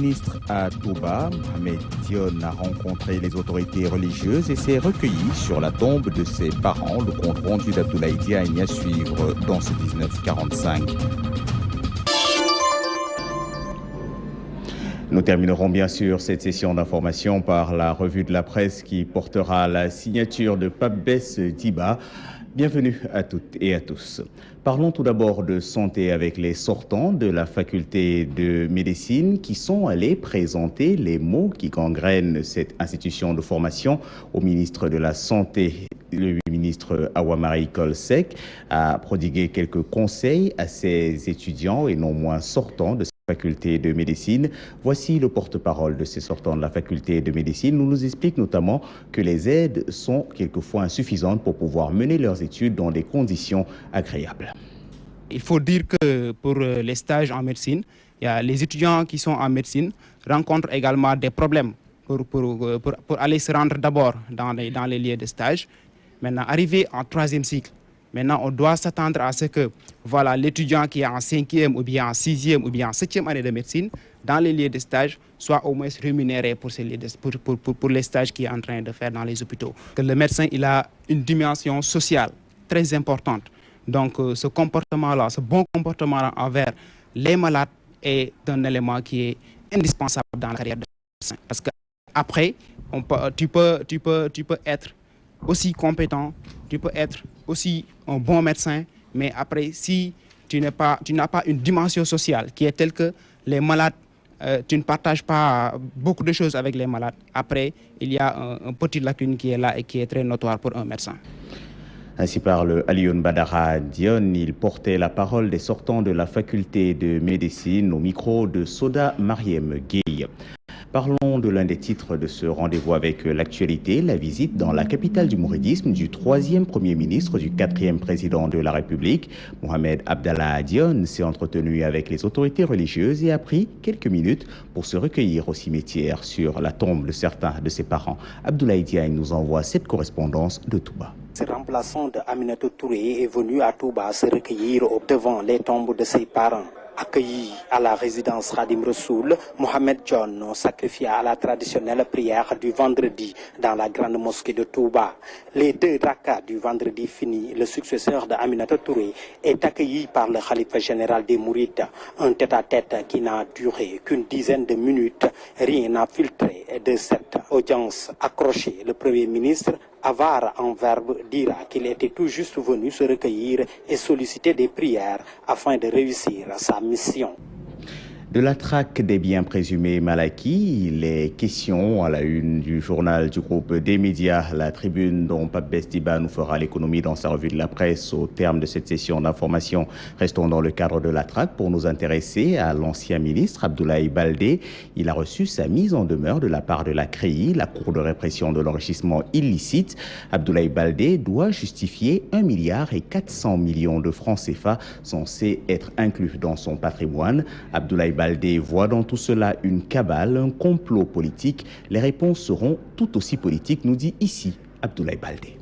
Ministre à Touba, Mohamed Dione a rencontré les autorités religieuses et s'est recueilli sur la tombe de ses parents. Le compte rendu d'Abdoulaye Diagne à suivre dans ce 1945. Nous terminerons bien sûr cette session d'information par la revue de la presse qui portera la signature de Pape Bess Diba. Bienvenue à toutes et à tous. Parlons tout d'abord de santé avec les sortants de la faculté de médecine qui sont allés présenter les maux qui gangrènent cette institution de formation au ministre de la Santé. Le ministre Awa Marie Coll Seck a prodigué quelques conseils à ses étudiants et non moins sortants de faculté de médecine. Voici le porte-parole de ces sortants de la faculté de médecine. Nous nous explique notamment que les aides sont quelquefois insuffisantes pour pouvoir mener leurs études dans des conditions agréables. Il faut dire que pour les stages en médecine, les étudiants qui sont en médecine rencontrent également des problèmes pour aller se rendre d'abord dans les lieux de stage. Maintenant, arrivé en 3e cycle, maintenant, on doit s'attendre à ce que l'étudiant qui est en 5e ou bien en 6e ou bien en 7e année de médecine, dans les lieux de stage, soit au moins rémunéré pour les stages qu'il est en train de faire dans les hôpitaux. Que le médecin il a une dimension sociale très importante. Donc ce comportement-là, ce bon comportement envers les malades est un élément qui est indispensable dans la carrière de médecin. Parce qu'après, tu peux être aussi compétent, tu peux être aussi un bon médecin, mais après, si tu n'as pas une dimension sociale qui est telle que les malades, tu ne partages pas beaucoup de choses avec les malades, après, il y a un petit lacune qui est là et qui est très notoire pour un médecin. Ainsi parle Alioune Badara Dione. Il portait la parole des sortants de la faculté de médecine au micro de Soda Mariem Gueye. Parlons de l'un des titres de ce rendez-vous avec l'actualité, la visite dans la capitale du mouridisme du 3e Premier ministre du 4e président de la République. Mohamed Abdallah Dione s'est entretenu avec les autorités religieuses et a pris quelques minutes pour se recueillir au cimetière sur la tombe de certains de ses parents. Abdoulaye Diagne nous envoie cette correspondance de Touba. Ce remplaçant de Aminatou Touré est venu à Touba se recueillir devant les tombes de ses parents. Accueilli à la résidence Khadim Rassoul, Mohamed Dione sacrifia à la traditionnelle prière du vendredi dans la grande mosquée de Touba. Les 2 rakas du vendredi fini, le successeur de Aminatou Touré est accueilli par le khalife général des Mourides. Un tête-à-tête qui n'a duré qu'une dizaine de minutes. Rien n'a filtré de cette audience accrochée. Le Premier ministre, avare en verbe, dira qu'il était tout juste venu se recueillir et solliciter des prières afin de réussir sa mission. De la traque des biens présumés mal acquis, les questions à la une du journal du groupe des médias, la tribune dont Pape Bess Diba nous fera l'économie dans sa revue de la presse au terme de cette session d'information. Restons dans le cadre de la traque pour nous intéresser à l'ancien ministre Abdoulaye Baldé. Il a reçu sa mise en demeure de la part de la CREI, la Cour de répression de l'enrichissement illicite. Abdoulaye Baldé doit justifier 1,4 milliard de francs CFA censés être inclus dans son patrimoine. Abdoulaye Baldé voit dans tout cela une cabale, un complot politique. Les réponses seront tout aussi politiques, nous dit ici Abdoulaye Baldé.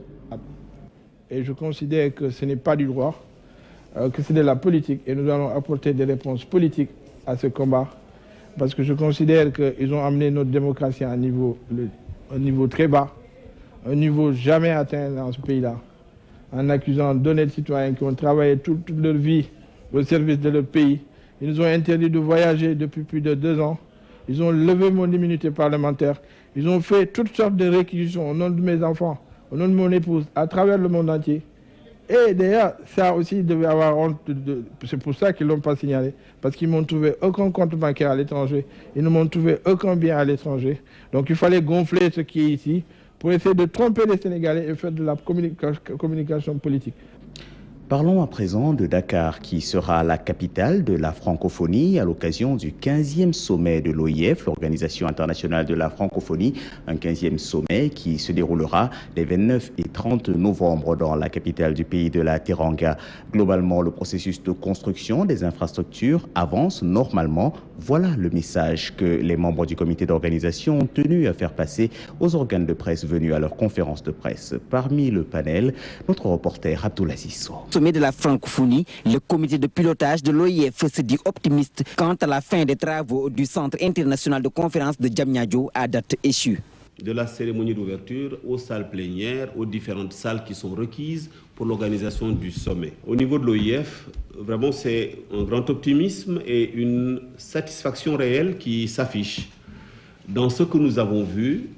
Et je considère que ce n'est pas du droit, que c'est de la politique. Et nous allons apporter des réponses politiques à ce combat. Parce que je considère qu'ils ont amené notre démocratie à un niveau très bas, un niveau jamais atteint dans ce pays-là, en accusant d'honnêtes citoyens qui ont travaillé toute leur vie au service de leur pays. Ils nous ont interdit de voyager depuis plus de 2 ans. Ils ont levé mon immunité parlementaire. Ils ont fait toutes sortes de réquisitions au nom de mes enfants, au nom de mon épouse, à travers le monde entier. Et d'ailleurs, ça aussi, ils devaient avoir honte. C'est pour ça qu'ils ne l'ont pas signalé. Parce qu'ils m'ont trouvé aucun compte bancaire à l'étranger. Ils ne m'ont trouvé aucun bien à l'étranger. Donc il fallait gonfler ce qui est ici pour essayer de tromper les Sénégalais et faire de la communication politique. Parlons à présent de Dakar, qui sera la capitale de la francophonie à l'occasion du 15e sommet de l'OIF, l'Organisation internationale de la francophonie, un 15e sommet qui se déroulera les 29 et 30 novembre dans la capitale du pays de la Teranga. Globalement, le processus de construction des infrastructures avance normalement. Voilà le message que les membres du comité d'organisation ont tenu à faire passer aux organes de presse venus à leur conférence de presse. Parmi le panel, notre reporter Abdoulaziz Sow. Au sommet de la francophonie, le comité de pilotage de l'OIF se dit optimiste quant à la fin des travaux du Centre international de conférence de Diamniadio à date échue. De la cérémonie d'ouverture aux salles plénières, aux différentes salles qui sont requises pour l'organisation du sommet. Au niveau de l'OIF, vraiment c'est un grand optimisme et une satisfaction réelle qui s'affiche dans ce que nous avons vu.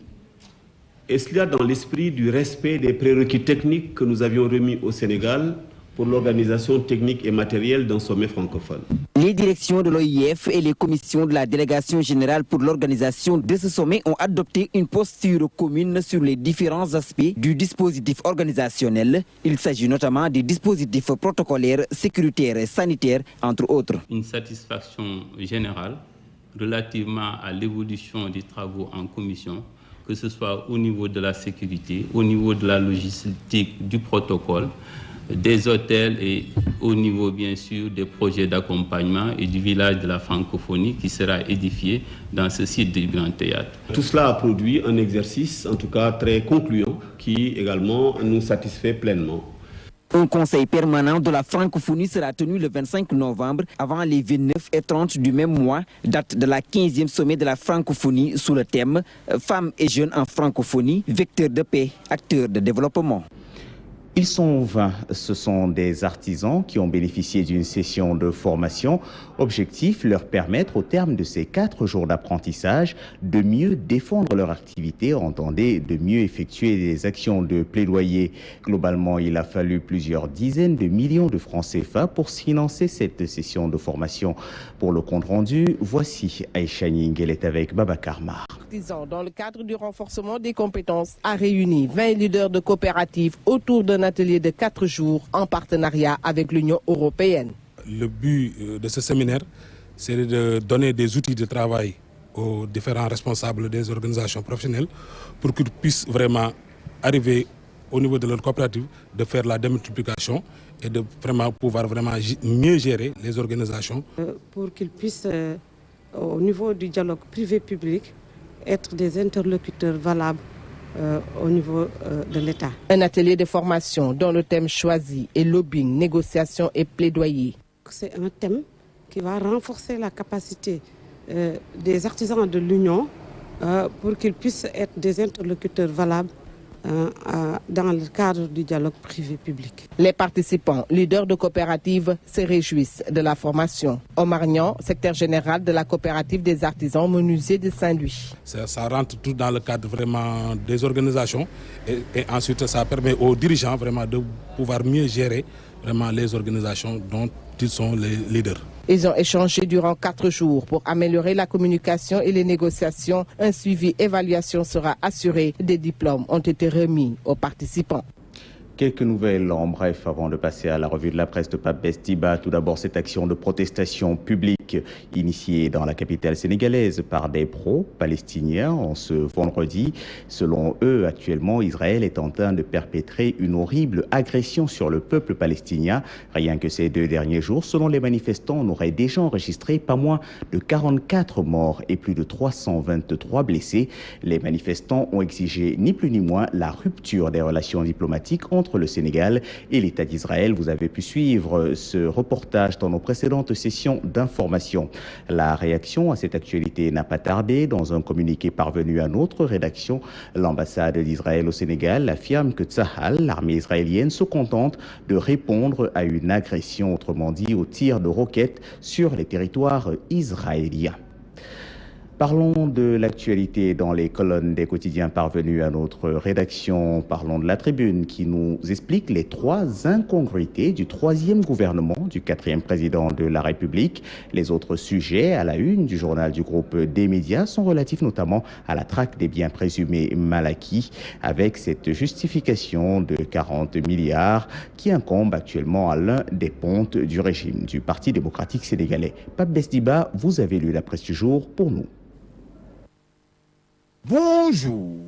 Est-ce qu'il y a dans l'esprit du respect des prérequis techniques que nous avions remis au Sénégal pour l'organisation technique et matérielle d'un sommet francophone? Les directions de l'OIF et les commissions de la délégation générale pour l'organisation de ce sommet ont adopté une posture commune sur les différents aspects du dispositif organisationnel. Il s'agit notamment des dispositifs protocolaires, sécuritaires et sanitaires, entre autres. Une satisfaction générale relativement à l'évolution des travaux en commission, que ce soit au niveau de la sécurité, au niveau de la logistique du protocole, des hôtels et au niveau bien sûr des projets d'accompagnement et du village de la francophonie qui sera édifié dans ce site du Grand Théâtre. Tout cela a produit un exercice en tout cas très concluant qui également nous satisfait pleinement. Un conseil permanent de la francophonie sera tenu le 25 novembre avant les 29 et 30 du même mois, date de la 15e sommet de la francophonie sous le thème « Femmes et jeunes en francophonie, vecteurs de paix, acteurs de développement ». Ils sont 20. Ce sont des artisans qui ont bénéficié d'une session de formation. Objectif, leur permettre au terme de ces 4 jours d'apprentissage de mieux défendre leur activité, entendez, de mieux effectuer des actions de plaidoyer. Globalement, il a fallu plusieurs dizaines de millions de francs CFA pour financer cette session de formation. Pour le compte rendu, voici Aïcha Ning, elle est avec Babacar Mar. Dans le cadre du renforcement des compétences, a réuni 20 leaders de coopératives autour d'un atelier de 4 jours en partenariat avec l'Union européenne. Le but de ce séminaire, c'est de donner des outils de travail aux différents responsables des organisations professionnelles pour qu'ils puissent vraiment arriver au niveau de leur coopérative, de faire la démultiplication et de vraiment pouvoir mieux gérer les organisations. Pour qu'ils puissent, au niveau du dialogue privé-public, être des interlocuteurs valables au niveau de l'État. Un atelier de formation dont le thème choisi est lobbying, négociation et plaidoyer. C'est un thème qui va renforcer la capacité des artisans de l'Union pour qu'ils puissent être des interlocuteurs valables dans le cadre du dialogue privé-public. Les participants, leaders de coopératives, se réjouissent de la formation. Omar Nian, secrétaire général de la coopérative des artisans menuisiers de Saint-Louis. Ça rentre tout dans le cadre vraiment des organisations et ensuite ça permet aux dirigeants vraiment de pouvoir mieux gérer vraiment les organisations dont ils sont les leaders. Ils ont échangé durant 4 jours pour améliorer la communication et les négociations. Un suivi évaluation sera assuré. Des diplômes ont été remis aux participants. Quelques nouvelles en bref avant de passer à la revue de la presse de Pape Bess Diba. Tout d'abord, cette action de protestation publique initiée dans la capitale sénégalaise par des pro-palestiniens en ce vendredi. Selon eux, actuellement, Israël est en train de perpétrer une horrible agression sur le peuple palestinien. Rien que ces 2 derniers jours, selon les manifestants, on aurait déjà enregistré pas moins de 44 morts et plus de 323 blessés. Les manifestants ont exigé ni plus ni moins la rupture des relations diplomatiques entre le Sénégal et l'État d'Israël. Vous avez pu suivre ce reportage dans nos précédentes sessions d'information. La réaction à cette actualité n'a pas tardé. Dans un communiqué parvenu à notre rédaction, l'ambassade d'Israël au Sénégal affirme que Tsahal, l'armée israélienne, se contente de répondre à une agression, autrement dit au tir de roquettes sur les territoires israéliens. Parlons de l'actualité dans les colonnes des quotidiens parvenus à notre rédaction. Parlons de la Tribune qui nous explique les 3 incongruités du 3e gouvernement du 4e président de la République. Les autres sujets à la une du journal du groupe des médias sont relatifs notamment à la traque des biens présumés mal acquis, avec cette justification de 40 milliards qui incombe actuellement à l'un des pontes du régime du Parti démocratique sénégalais. Pape Bess Diba, vous avez lu la presse du jour pour nous. Bonjour.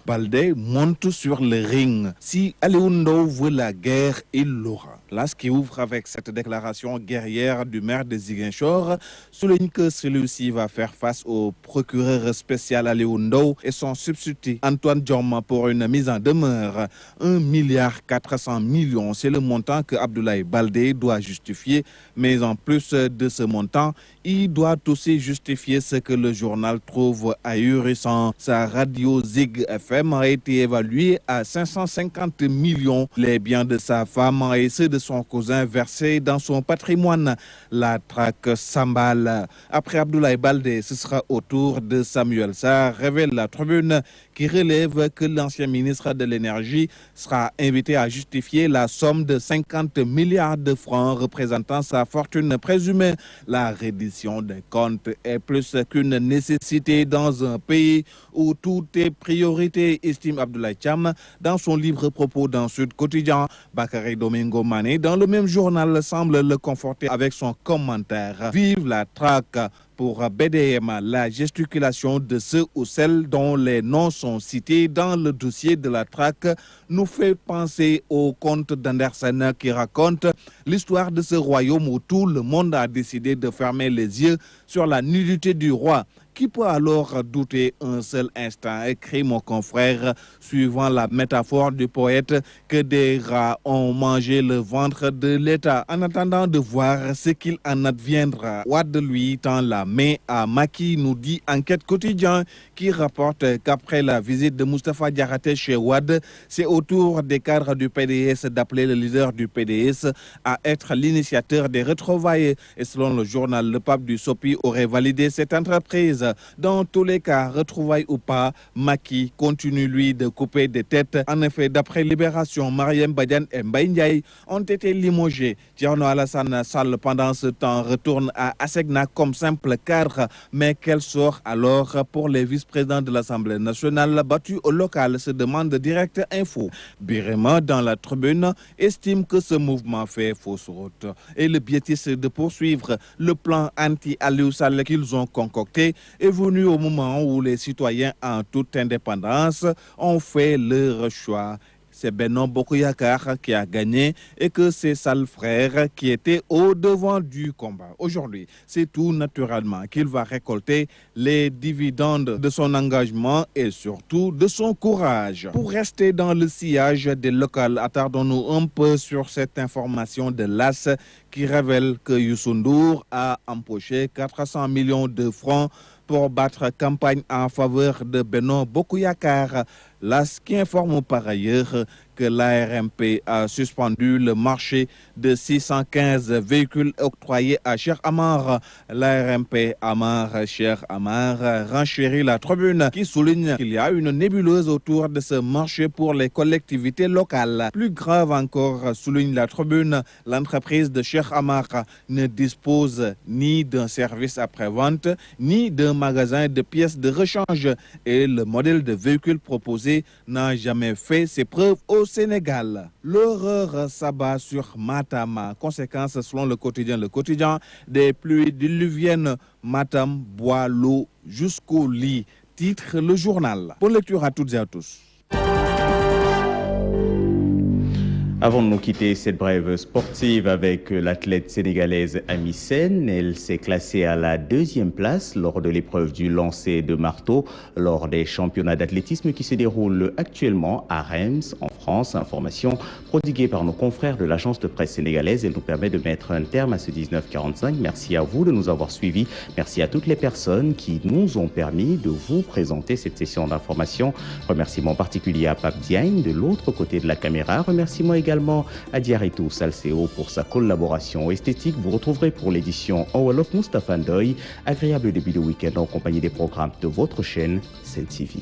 Baldé monte sur le ring. Si Aliou Ndao veut la guerre, il l'aura. L'AS qui ouvre avec cette déclaration guerrière du maire de Ziguinchor souligne que celui-ci va faire face au procureur spécial Aliou Ndao et son substitut Antoine Dioma pour une mise en demeure. 1,4 milliard, c'est le montant que Abdoulaye Baldé doit justifier, mais en plus de ce montant, il doit aussi justifier ce que le journal trouve ahurissant. Sa radio Zig FM a été évaluée à 550 millions. Les biens de sa femme et ceux de son cousin versés dans son patrimoine. La traque s'emballe. Après Abdoulaye Baldé, ce sera au tour de Samuel Sarr, révèle la Tribune, qui relève que l'ancien ministre de l'Énergie sera invité à justifier la somme de 50 milliards de francs représentant sa fortune présumée. La reddition des comptes est plus qu'une nécessité dans un pays où tout est priorité, estime Abdoulaye Thiam dans son livre propos dans Sud Quotidien. Bakary Domingo Mané, dans le même journal, semble le conforter avec son commentaire. Vive la traque! Pour BDM, la gesticulation de ceux ou celles dont les noms sont cités dans le dossier de la traque nous fait penser au conte d'Andersen qui raconte l'histoire de ce royaume où tout le monde a décidé de fermer les yeux sur la nudité du roi. Qui peut alors douter un seul instant, écrit mon confrère, suivant la métaphore du poète, que des rats ont mangé le ventre de l'État. En attendant de voir ce qu'il en adviendra, Wade lui tend la main à Macky, nous dit Enquête Quotidien, qui rapporte qu'après la visite de Moustapha Diakhaté chez Wade, c'est au tour des cadres du PDS d'appeler le leader du PDS à être l'initiateur des retrouvailles. Et selon le journal, le pape du Sopi aurait validé cette entreprise. Dans tous les cas, retrouvailles ou pas, Macky continue lui de couper des têtes. En effet, d'après Libération, Mariam Badiane et Mbaye Ndiaye ont été limogés. Thierno Alassane Sall, pendant ce temps, retourne à Assegna comme simple cadre. Mais quel sort alors pour les vice-présidents de l'Assemblée nationale battus au local, se demande Direct Info. Birima, dans la Tribune, estime que ce mouvement fait fausse route et le biaise de poursuivre le plan anti-Aliou Sall qu'ils ont concocté est venu au moment où les citoyens, en toute indépendance, ont fait leur choix. C'est Benno Bokk Yakaar qui a gagné et que c'est Sall frère qui était au devant du combat. Aujourd'hui, c'est tout naturellement qu'il va récolter les dividendes de son engagement et surtout de son courage. Pour rester dans le sillage des locales, attardons-nous un peu sur cette information de l'AS qui révèle que Youssou Ndour a empoché 400 millions de francs pour battre campagne en faveur de Benno Bokk Yakaar. L'AS qui informe par ailleurs que l'ARMP a suspendu le marché de 615 véhicules octroyés à Cheikh Amar. L'ARMP Amar Cheikh Amar renchérit la Tribune qui souligne qu'il y a une nébuleuse autour de ce marché pour les collectivités locales. Plus grave encore, souligne la Tribune, l'entreprise de Cheikh Amar ne dispose ni d'un service après-vente, ni d'un magasin de pièces de rechange et le modèle de véhicule proposé n'a jamais fait ses preuves au Sénégal. L'horreur s'abat sur Matam. Conséquence, selon le quotidien, des pluies diluviennes. Matam boit l'eau jusqu'au lit. Titre le journal. Bonne lecture à toutes et à tous. Avant de nous quitter cette brève sportive avec l'athlète sénégalaise Amy Sène, elle s'est classée à la 2e place lors de l'épreuve du lancer de marteau lors des championnats d'athlétisme qui se déroulent actuellement à Reims, en France. Information prodiguée par nos confrères de l'agence de presse sénégalaise. Elle nous permet de mettre un terme à ce 19:45. Merci à vous de nous avoir suivis. Merci à toutes les personnes qui nous ont permis de vous présenter cette session d'information. Remerciements particuliers à Pape Diagne de l'autre côté de la caméra. Remerciements également à Diaritou Salseo pour sa collaboration esthétique. Vous retrouverez pour l'édition en Wolof Moustapha Ndoye. Agréable début de week-end en compagnie des programmes de votre chaîne Sen TV.